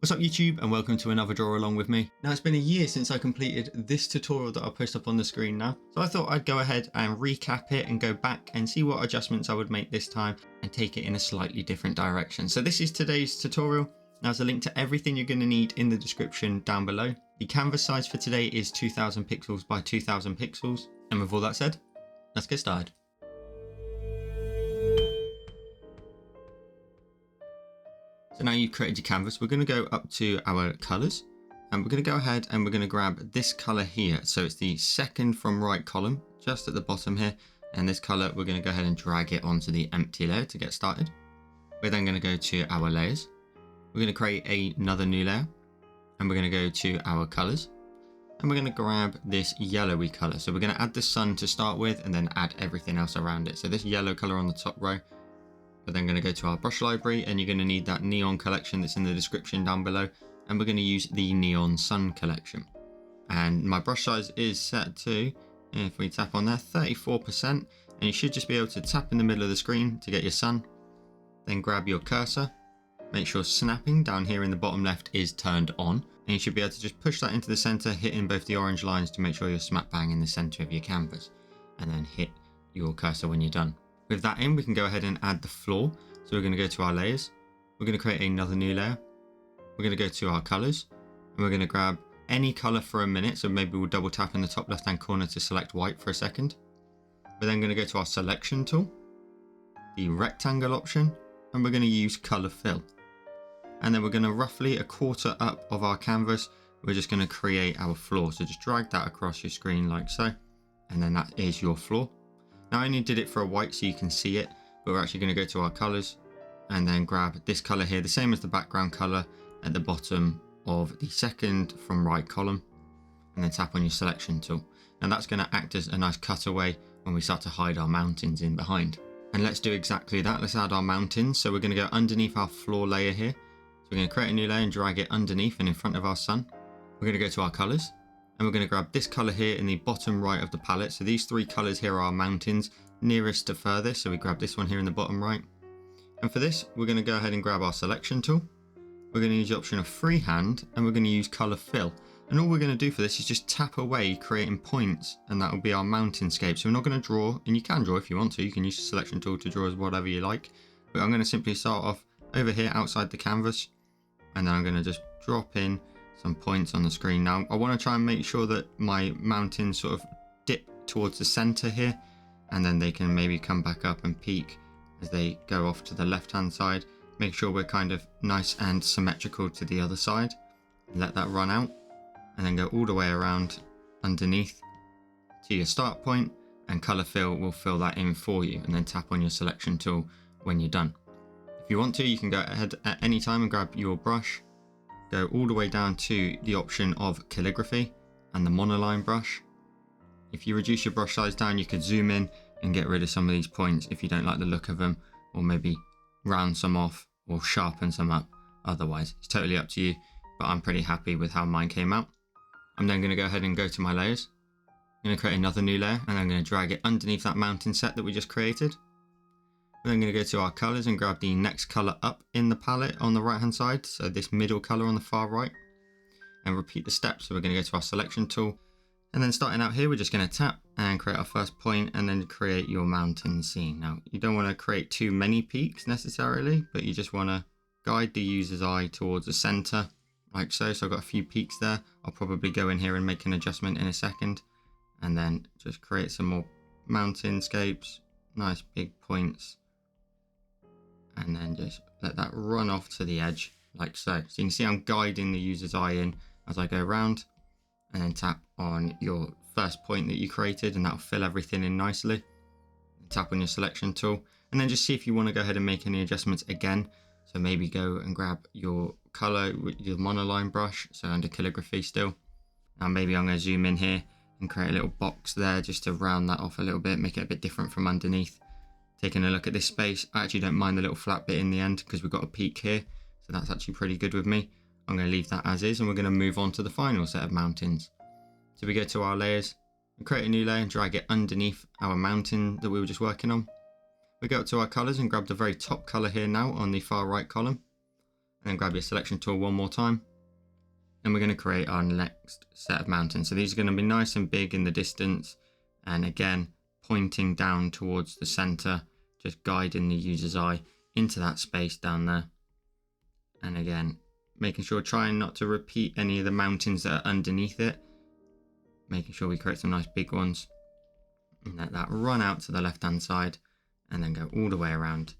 What's up YouTube, and welcome to another draw along with me. Now it's been a year since I completed this tutorial that I'll post up on the screen now, so I thought I'd go ahead and recap it and go back and see what adjustments I would make this time and take it in a slightly different direction. So this is today's tutorial. Now there's a link to everything you're going to need in the description down below. The canvas size for today is 2000 pixels by 2000 pixels, and with all that said, let's get started. So now you've created your canvas, we're going to go up to our colors and we're going to go ahead and we're going to grab this color here. So it's the second from right column, just at the bottom here. And this color, we're going to go ahead and drag it onto the empty layer to get started. We're then going to go to our layers. We're going to create another new layer and we're going to go to our colors and we're going to grab this yellowy color. So we're going to add the sun to start with and then add everything else around it. So this yellow color on the top row. We're then going to go to our brush library and you're going to need that neon collection that's in the description down below, and we're going to use the neon sun collection. And my brush size is set to, if we tap on there, 34%, and you should just be able to tap in the middle of the screen to get your sun. Then grab your cursor, make sure snapping down here in the bottom left is turned on, and you should be able to just push that into the center, hitting both the orange lines to make sure you're smack bang in the center of your canvas, and then hit your cursor when you're done. With that in, we can go ahead and add the floor. So we're going to go to our layers. We're going to create another new layer. We're going to go to our colors and we're going to grab any color for a minute. So maybe we'll double tap in the top left hand corner to select white for a second. We're then going to go to our selection tool, the rectangle option, and we're going to use color fill. And then we're going to roughly a quarter up of our canvas. We're just going to create our floor. So just drag that across your screen like so. And then that is your floor. Now I only did it for a white so you can see it, but we're actually going to go to our colors and then grab this color here, the same as the background color at the bottom of the second from right column, and then tap on your selection tool. Now that's going to act as a nice cutaway when we start to hide our mountains in behind. And let's do exactly that. Let's add our mountains. So we're going to go underneath our floor layer here. So we're going to create a new layer and drag it underneath and in front of our sun. We're going to go to our colors. And we're going to grab this color here in the bottom right of the palette. So these three colors here are our mountains, nearest to furthest. So we grab this one here in the bottom right. And for this, we're going to go ahead and grab our selection tool. We're going to use the option of freehand and we're going to use color fill. And all we're going to do for this is just tap away, creating points, and that will be our mountainscape. So we're not going to draw, and you can draw if you want to. You can use the selection tool to draw as whatever you like. But I'm going to simply start off over here outside the canvas. And then I'm going to just drop in some points on the screen. Now I want to try and make sure that my mountains sort of dip towards the center here, and then they can maybe come back up and peak as they go off to the left hand side. Make sure we're kind of nice and symmetrical to the other side. Let that run out and then go all the way around underneath to your start point, and color fill will fill that in for you, and then tap on your selection tool when you're done. If you want to, you can go ahead at any time and grab your brush, go all the way down to the option of calligraphy and the monoline brush. If you reduce your brush size down, you could zoom in and get rid of some of these points if you don't like the look of them, or maybe round some off or sharpen some up. Otherwise, it's totally up to you, but I'm pretty happy with how mine came out. I'm then going to go ahead and go to my layers. I'm going to create another new layer and I'm going to drag it underneath that mountain set that we just created. We're then going to go to our colors and grab the next color up in the palette on the right hand side, so this middle color on the far right, and repeat the steps. So we're going to go to our selection tool, and then starting out here, we're just going to tap and create our first point and then create your mountain scene. Now you don't want to create too many peaks necessarily, but you just want to guide the user's eye towards the center like so. So I've got a few peaks there. I'll probably go in here and make an adjustment in a second, and then just create some more mountainscapes, nice big points. And then just let that run off to the edge like so. So you can see I'm guiding the user's eye in as I go around, and then tap on your first point that you created and that'll fill everything in nicely. Tap on your selection tool and then just see if you want to go ahead and make any adjustments again. So maybe go and grab your color with your monoline brush, so under calligraphy still. Now maybe I'm going to zoom in here and create a little box there just to round that off a little bit, make it a bit different from underneath. Taking a look at this space, I actually don't mind the little flat bit in the end because we've got a peak here, so that's actually pretty good with me. I'm going to leave that as is and we're going to move on to the final set of mountains. So we go to our layers, we create a new layer and drag it underneath our mountain that we were just working on. We go up to our colors and grab the very top color here now on the far right column. and then grab your selection tool one more time. And we're going to create our next set of mountains. So these are going to be nice and big in the distance. And again, pointing down towards the center, just guiding the user's eye into that space down there. And again, making sure, trying not to repeat any of the mountains that are underneath it. Making sure we create some nice big ones. And let that run out to the left-hand side and then go all the way around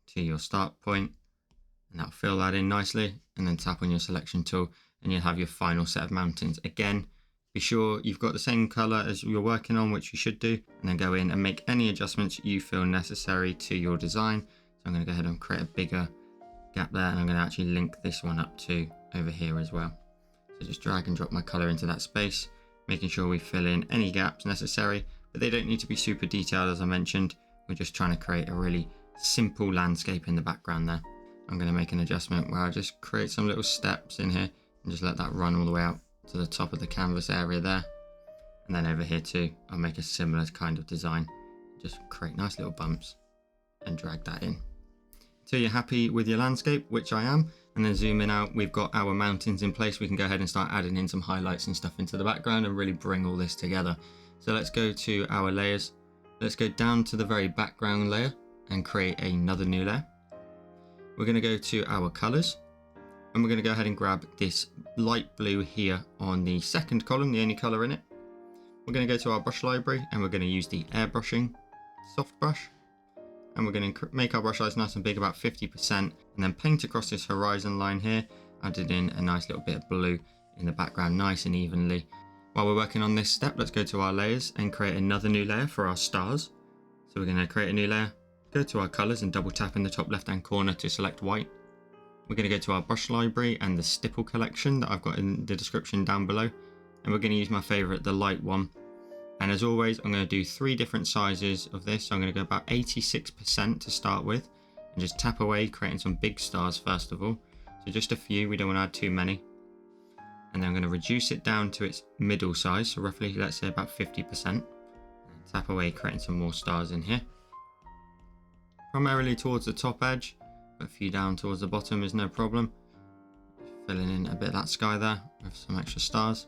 to your start point. And that'll fill that in nicely. And then tap on your selection tool and you'll have your final set of mountains. Again, be sure you've got the same color as you're working on, which you should do, and then go in and make any adjustments you feel necessary to your design. So I'm going to go ahead and create a bigger gap there, and I'm going to actually link this one up to over here as well. So just drag and drop my color into that space, making sure we fill in any gaps necessary, but they don't need to be super detailed as I mentioned. We're just trying to create a really simple landscape in the background there. I'm going to make an adjustment where I just create some little steps in here and just let that run all the way out to the top of the canvas area there. And then over here too, I'll make a similar kind of design. Just create nice little bumps and drag that in. So you're happy with your landscape, which I am, and then zooming out, we've got our mountains in place. We can go ahead and start adding in some highlights and stuff into the background and really bring all this together. So let's go to our layers. Let's go down to the very background layer and create another new layer. We're going to go to our colors. And we're going to go ahead and grab this light blue here on the second column, the only color in it. We're going to go to our brush library and we're going to use the airbrushing soft brush. And we're going to make our brush size nice and big, about 50%, and then paint across this horizon line here, added in a nice little bit of blue in the background, nice and evenly. While we're working on this step, let's go to our layers and create another new layer for our stars. So we're going to create a new layer, go to our colors and double tap in the top left hand corner to select white. We're going to go to our brush library and the stipple collection that I've got in the description down below. And we're going to use my favorite, the light one. And as always, I'm going to do 3 different sizes of this. So I'm going to go about 86% to start with and just tap away, creating some big stars first of all. So just a few, we don't want to add too many. And then I'm going to reduce it down to its middle size. So roughly, let's say about 50%. And tap away, creating some more stars in here. Primarily towards the top edge. A few down towards the bottom is no problem. Filling in a bit of that sky there with some extra stars.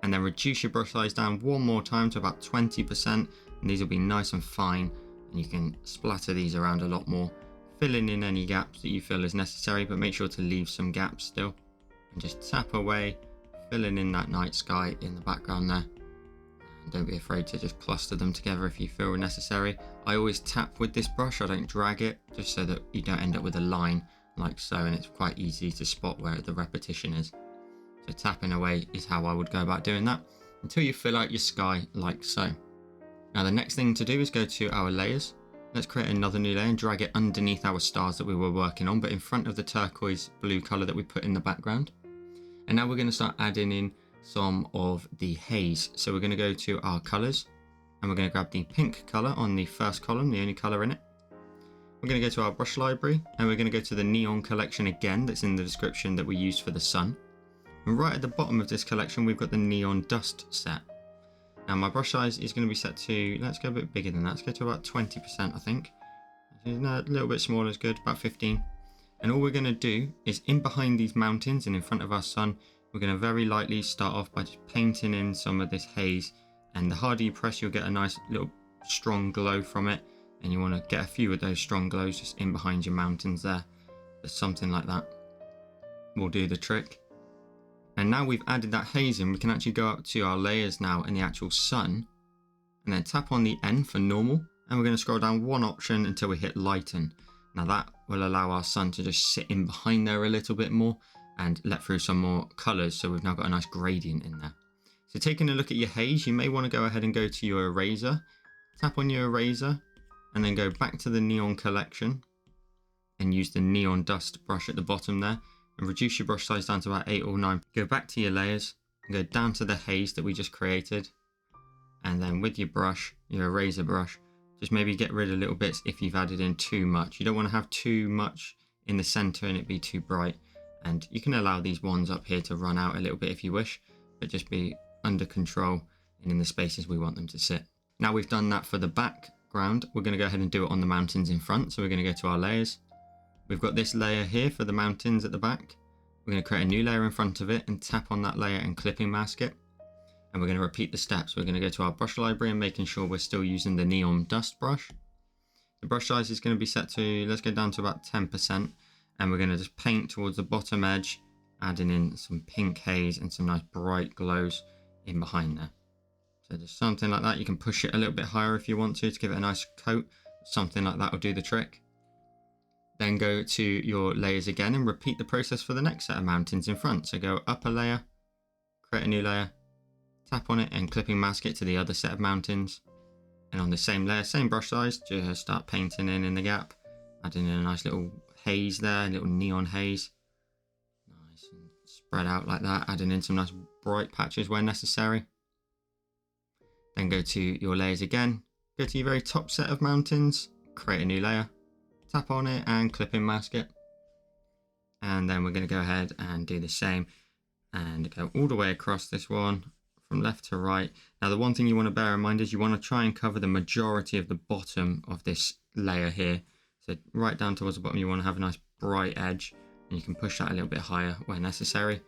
And then reduce your brush size down one more time to about 20%. And these will be nice and fine. And you can splatter these around a lot more. Filling in any gaps that you feel is necessary, but make sure to leave some gaps still. And just tap away, filling in that night sky in the background there. And don't be afraid to just cluster them together if you feel necessary. I always tap with this brush, I don't drag it, just so that you don't end up with a line like so, and it's quite easy to spot where the repetition is. So tapping away is how I would go about doing that, until you fill out your sky like so. Now the next thing to do is go to our layers. Let's create another new layer and drag it underneath our stars that we were working on, but in front of the turquoise blue colour that we put in the background. And now we're going to start adding in some of the haze. So we're going to go to our colors and we're going to grab the pink color on the first column, the only color in it. We're going to go to our brush library and we're going to go to the neon collection again that's in the description that we used for the sun. And right at the bottom of this collection we've got the neon dust set. Now my brush size is going to be set to, let's go a bit bigger than that, let's go to about 20% I think. No, a little bit smaller is good, about 15. And all we're going to do is in behind these mountains and in front of our sun, we're going to very lightly start off by just painting in some of this haze. And the harder you press, you'll get a nice little strong glow from it. And you want to get a few of those strong glows just in behind your mountains there. But something like that will do the trick. And now we've added that haze in, we can actually go up to our layers now in the actual sun. And then tap on the N for normal. And we're going to scroll down one option until we hit lighten. Now that will allow our sun to just sit in behind there a little bit more and let through some more colors. So we've now got a nice gradient in there. So taking a look at your haze, you may want to go ahead and go to your eraser, tap on your eraser and then go back to the neon collection and use the neon dust brush at the bottom there and reduce your brush size down to about 8 or 9. Go back to your layers and go down to the haze that we just created. And then with your brush, your eraser brush, just maybe get rid of little bits if you've added in too much. You don't want to have too much in the center and it be too bright. And you can allow these ones up here to run out a little bit if you wish, but just be under control and in the spaces we want them to sit. Now we've done that for the background, we're going to go ahead and do it on the mountains in front. So we're going to go to our layers We've got this layer here for the mountains at the back. We're going to create a new layer in front of it and tap on that layer and clipping mask it. And we're going to repeat the steps. We're going to go to our brush library and making sure we're still using the neon dust brush. The brush size is going to be set to, let's go down to about 10%. And we're going to just paint towards the bottom edge, adding in some pink haze and some nice bright glows in behind there. So just something like that. You can push it a little bit higher if you want to give it a nice coat. Something like that will do the trick. Then go to your layers again and repeat the process for the next set of mountains in front. So go up a layer, create a new layer, tap on it and clipping mask it to the other set of mountains. And on the same layer, same brush size, just start painting in the gap, adding in a nice little haze there, a little neon haze. Nice and spread out like that, adding in some nice bright patches where necessary. Then go to your layers again, go to your very top set of mountains, create a new layer, tap on it and clipping mask it. And then we're going to go ahead and do the same and go all the way across this one from left to right. Now the one thing you want to bear in mind is you want to try and cover the majority of the bottom of this layer here. So right down towards the bottom you want to have a nice bright edge, and you can push that a little bit higher where necessary.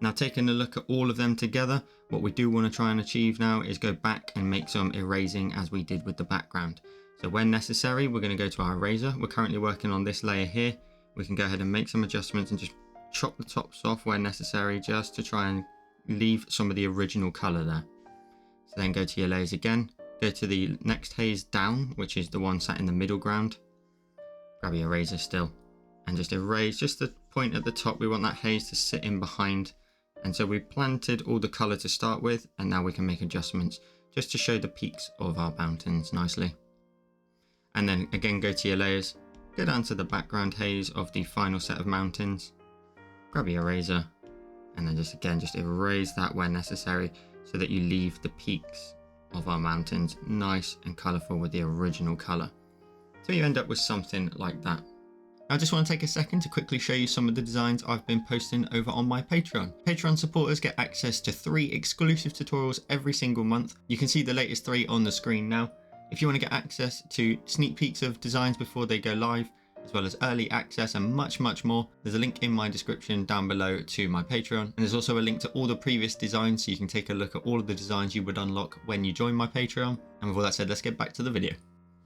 Now taking a look at all of them together, what we do want to try and achieve now is go back and make some erasing as we did with the background. So when necessary, we're going to go to our eraser. We're currently working on this layer here. We can go ahead and make some adjustments and just chop the tops off where necessary, just to try and leave some of the original color there. So then go to your layers again, go to the next haze down, which is the one sat in the middle ground. Grab your eraser still and just erase just the point at the top. We want that haze to sit in behind. And so we planted all the color to start with, and now we can make adjustments just to show the peaks of our mountains nicely. And then again, go to your layers, go down to the background haze of the final set of mountains, grab your eraser, and then just erase that where necessary so that you leave the peaks of our mountains nice and colorful with the original color. So you end up with something like that. I just want to take a second to quickly show you some of the designs I've been posting over on my Patreon. Patreon supporters get access to 3 exclusive tutorials every single month. You can see the latest 3 on the screen now. If you want to get access to sneak peeks of designs before they go live, as well as early access and much more, there's a link in my description down below to my Patreon. And there's also a link to all the previous designs so you can take a look at all of the designs you would unlock when you join my Patreon. And with all that said, let's get back to the video.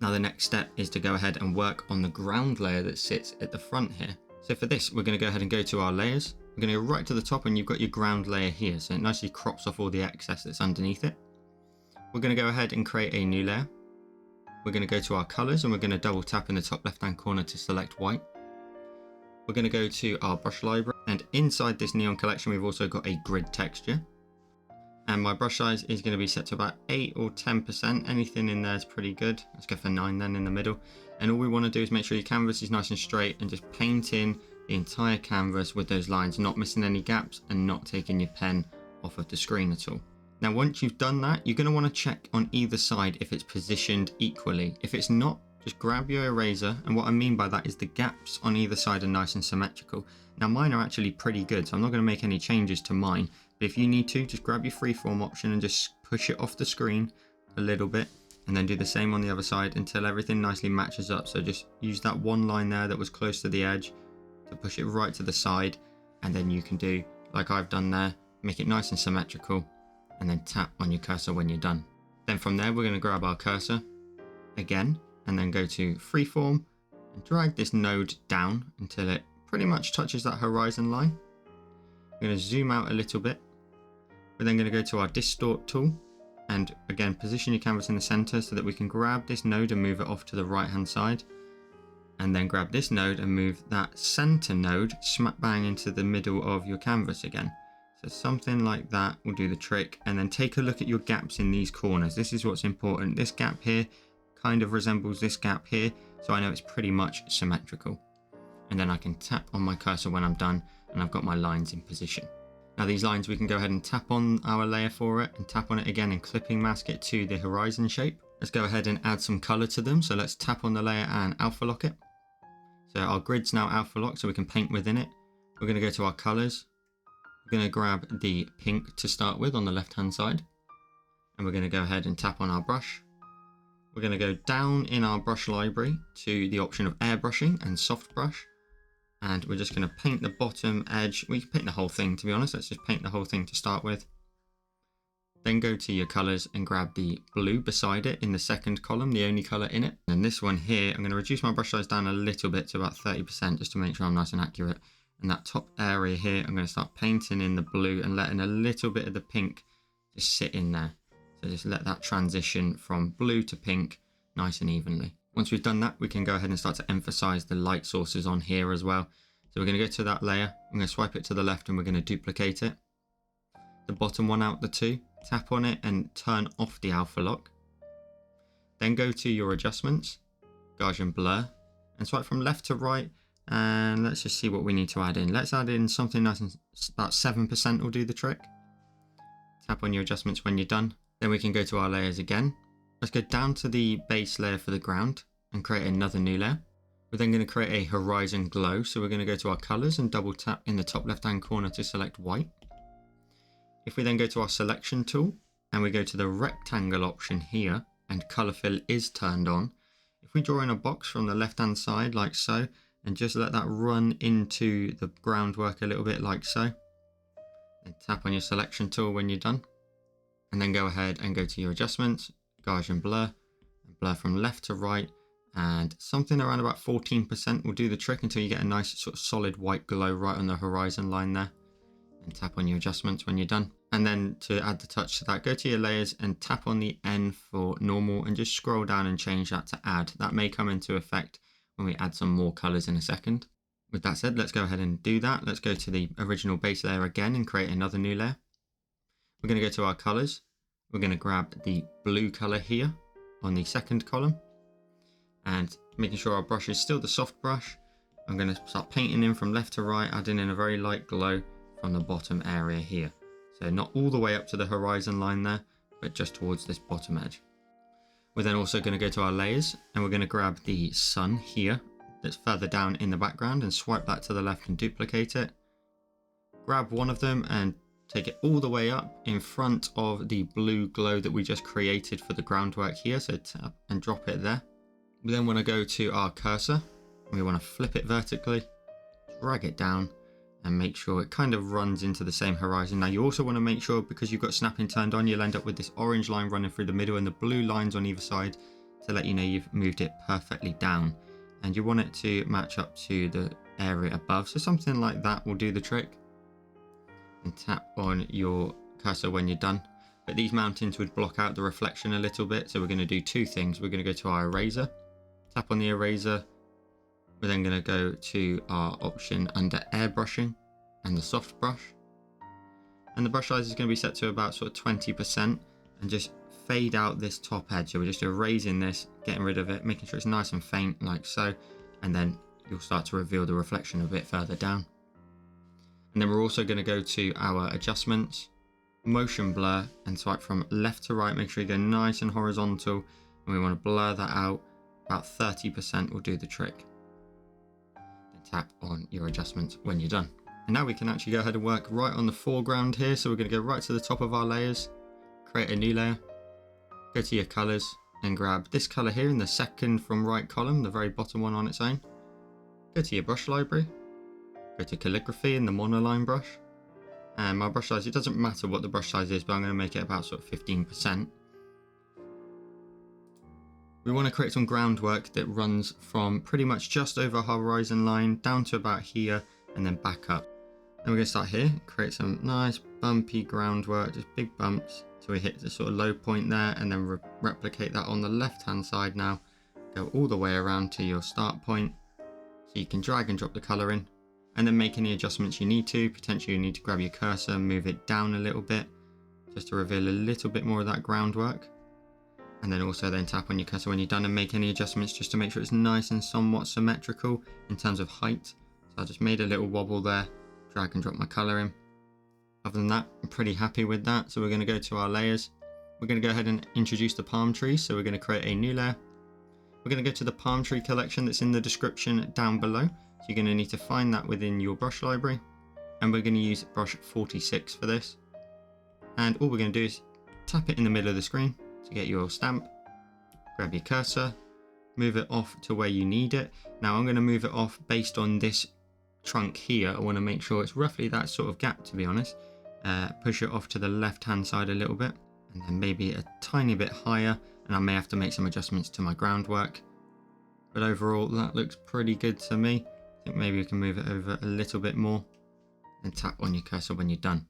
Now the next step is to go ahead and work on the ground layer that sits at the front here. So for this, we're going to go ahead and go to our layers. We're going to go right to the top and you've got your ground layer here. So it nicely crops off all the excess that's underneath it. We're going to go ahead and create a new layer. We're going to go to our colors and we're going to double tap in the top left hand corner to select white. We're going to go to our brush library, and inside this neon collection we've also got a grid texture. And my brush size is going to be set to about 8 or 10%. Anything in there is pretty good. Let's go for 9 then in the middle. And all we want to do is make sure your canvas is nice and straight and just paint in the entire canvas with those lines, not missing any gaps and not taking your pen off of the screen at all. Now once you've done that, you're going to want to check on either side if it's positioned equally. If it's not, just grab your eraser, and what I mean by that is the gaps on either side are nice and symmetrical. Now mine are actually pretty good, so I'm not going to make any changes to mine. But if you need to, just grab your freeform option and just push it off the screen a little bit, and then do the same on the other side until everything nicely matches up. So just use that one line there that was close to the edge to push it right to the side, and then you can do like I've done there, make it nice and symmetrical, and then tap on your cursor when you're done. Then from there, we're going to grab our cursor again, and then go to freeform and drag this node down until it pretty much touches that horizon line. We're going to zoom out a little bit. We're then going to go to our distort tool and again position your canvas in the center so that we can grab this node and move it off to the right hand side, and then grab this node and move that center node smack bang into the middle of your canvas again. So something like that will do the trick. And then take a look at your gaps in these corners. This is what's important. This gap here kind of resembles this gap here, so I know it's pretty much symmetrical. And then I can tap on my cursor when I'm done and I've got my lines in position. Now these lines, we can go ahead and tap on our layer for it and tap on it again and clipping mask it to the horizon shape. Let's go ahead and add some color to them. So let's tap on the layer and alpha lock it. So our grid's now alpha locked so we can paint within it. We're going to go to our colors. We're going to grab the pink to start with on the left hand side, and we're going to go ahead and tap on our brush. We're going to go down in our brush library to the option of airbrushing and soft brush. And we're just going to paint the bottom edge. We can paint the whole thing, to be honest. Let's just paint the whole thing to start with. Then go to your colors and grab the blue beside it in the second column, the only color in it. And this one here, I'm going to reduce my brush size down a little bit to about 30% just to make sure I'm nice and accurate. And that top area here, I'm going to start painting in the blue and letting a little bit of the pink just sit in there. So just let that transition from blue to pink nice and evenly. Once we've done that, we can go ahead and start to emphasize the light sources on here as well. So we're going to go to that layer. I'm going to swipe it to the left and we're going to duplicate it. The bottom one out the two, tap on it and turn off the alpha lock. Then go to your adjustments, Gaussian blur, and swipe from left to right. And let's just see what we need to add in. Let's add in something nice and about 7% will do the trick. Tap on your adjustments when you're done. Then we can go to our layers again. Let's go down to the base layer for the ground and create another new layer. We're then going to create a horizon glow. So we're going to go to our colors and double tap in the top left hand corner to select white. If we then go to our selection tool and we go to the rectangle option here and color fill is turned on. If we draw in a box from the left hand side like so and just let that run into the groundwork a little bit like so. Then tap on your selection tool when you're done. And then go ahead and go to your adjustments, Gaussian blur, and blur from left to right, and something around about 14% will do the trick until you get a nice sort of solid white glow right on the horizon line there. And tap on your adjustments when you're done. And then to add the touch to that, go to your layers and tap on the N for normal and just scroll down and change that to add. That may come into effect when we add some more colors in a second. With that said, let's go ahead and do that. Let's go to the original base layer again and create another new layer. We're going to go to our colors. We're going to grab the blue color here on the second column and making sure our brush is still the soft brush. I'm going to start painting in from left to right, adding in a very light glow from the bottom area here. So not all the way up to the horizon line there, but just towards this bottom edge. We're then also going to go to our layers and we're going to grab the sun here that's further down in the background and swipe that to the left and duplicate it. Grab one of them and take it all the way up in front of the blue glow that we just created for the groundwork here. So tap and drop it there. We then want to go to our cursor. We want to flip it vertically, drag it down and make sure it kind of runs into the same horizon. Now you also want to make sure, because you've got snapping turned on, you'll end up with this orange line running through the middle and the blue lines on either side to let you know you've moved it perfectly down. And you want it to match up to the area above. So something like that will do the trick. And tap on your cursor when you're done. But these mountains would block out the reflection a little bit. So we're going to do two things. We're going to go to our eraser, tap on the eraser. We're then going to go to our option under airbrushing and the soft brush. And the brush size is going to be set to about sort of 20% and just fade out this top edge. So we're just erasing this, getting rid of it, making sure it's nice and faint like so. And then you'll start to reveal the reflection a bit further down. And then we're also going to go to our adjustments, motion blur, and swipe from left to right. Make sure you go nice and horizontal. And we want to blur that out. About 30% will do the trick. Then tap on your adjustments when you're done. And now we can actually go ahead and work right on the foreground here. So we're going to go right to the top of our layers, create a new layer, go to your colors and grab this color here in the second from right column, the very bottom one on its own. Go to your brush library. Go to calligraphy in the monoline brush, and my brush size, it doesn't matter what the brush size is, but I'm going to make it about sort of 15%. We want to create some groundwork that runs from pretty much just over horizon line down to about here and then back up. Then we're going to start here, create some nice bumpy groundwork, just big bumps till we hit the sort of low point there, and then replicate that on the left hand side now. Go all the way around to your start point, so you can drag and drop the color in. And then make any adjustments you need to. Potentially you need to grab your cursor, move it down a little bit, just to reveal a little bit more of that groundwork. And then also then tap on your cursor when you're done and make any adjustments just to make sure it's nice and somewhat symmetrical in terms of height. So I just made a little wobble there, drag and drop my color in. Other than that, I'm pretty happy with that. So we're going to go to our layers. We're going to go ahead and introduce the palm tree. So we're going to create a new layer. We're going to go to the palm tree collection that's in the description down below. So you're going to need to find that within your brush library. And we're going to use brush 46 for this. And all we're going to do is tap it in the middle of the screen to get your stamp. Grab your cursor, move it off to where you need it. Now I'm going to move it off based on this trunk here, I want to make sure it's roughly that sort of gap, to be honest. Push it off to the left hand side a little bit, and then maybe a tiny bit higher, and I may have to make some adjustments to my groundwork. But overall, that looks pretty good to me. I think maybe we can move it over a little bit more and tap on your cursor when you're done.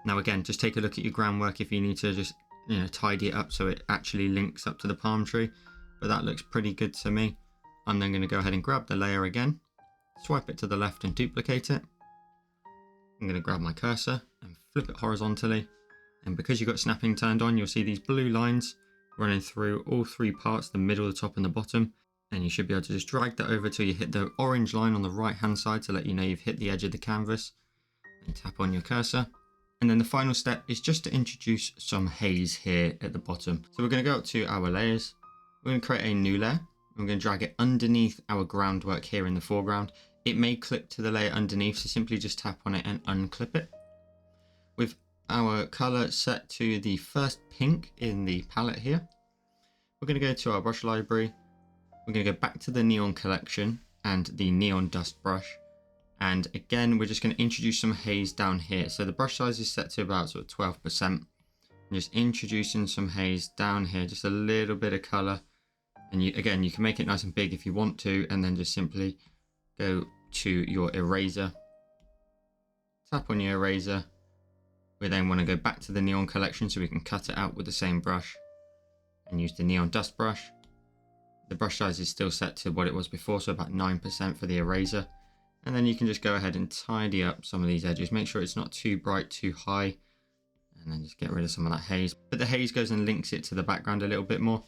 Now again, just take a look at your groundwork if you need to just, tidy it up so it actually links up to the palm tree. But that looks pretty good to me. I'm then going to go ahead and grab the layer again, swipe it to the left and duplicate it. I'm going to grab my cursor and flip it horizontally. And because you've got snapping turned on, you'll see these blue lines running through all three parts, the middle, the top and the bottom. And you should be able to just drag that over till you hit the orange line on the right hand side to let you know you've hit the edge of the canvas, and tap on your cursor. And then the final step is just to introduce some haze here at the bottom. So we're going to go up to our layers. We're going to create a new layer. I'm going to drag it underneath our groundwork here in the foreground. It may clip to the layer underneath, so simply just tap on it and unclip it. With our color set to the first pink in the palette here, we're going to go to our brush library. We're going to go back to the neon collection and the neon dust brush. And again, we're just going to introduce some haze down here. So the brush size is set to about sort of 12%. I'm just introducing some haze down here, just a little bit of color. And you can make it nice and big if you want to, and then just simply go to your eraser. Tap on your eraser. We then want to go back to the neon collection so we can cut it out with the same brush and use the neon dust brush. The brush size is still set to what it was before, so about 9% for the eraser. And then you can just go ahead and tidy up some of these edges. Make sure it's not too bright, too high. And then just get rid of some of that haze. But the haze goes and links it to the background a little bit more.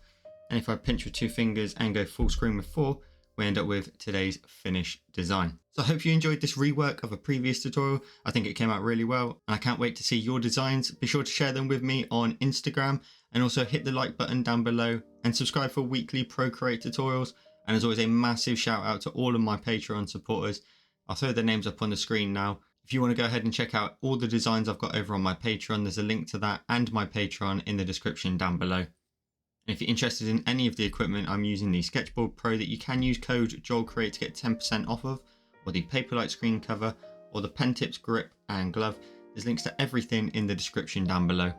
And if I pinch with 2 fingers and go full screen with 4, we end up with today's finished design. So I hope you enjoyed this rework of a previous tutorial. I think it came out really well, and I can't wait to see your designs. Be sure to share them with me on Instagram, and also hit the like button down below and subscribe for weekly Procreate tutorials. And as always, a massive shout out to all of my Patreon supporters. I'll throw their names up on the screen now. If you want to go ahead and check out all the designs I've got over on my Patreon, there's a link to that and my Patreon in the description down below. And if you're interested in any of the equipment I'm using, the Sketchboard Pro that you can use code JoelCreate to get 10% off of, or the Paperlike screen cover, or the pen tips grip and glove, there's links to everything in the description down below.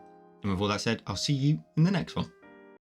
And with all that said, I'll see you in the next one.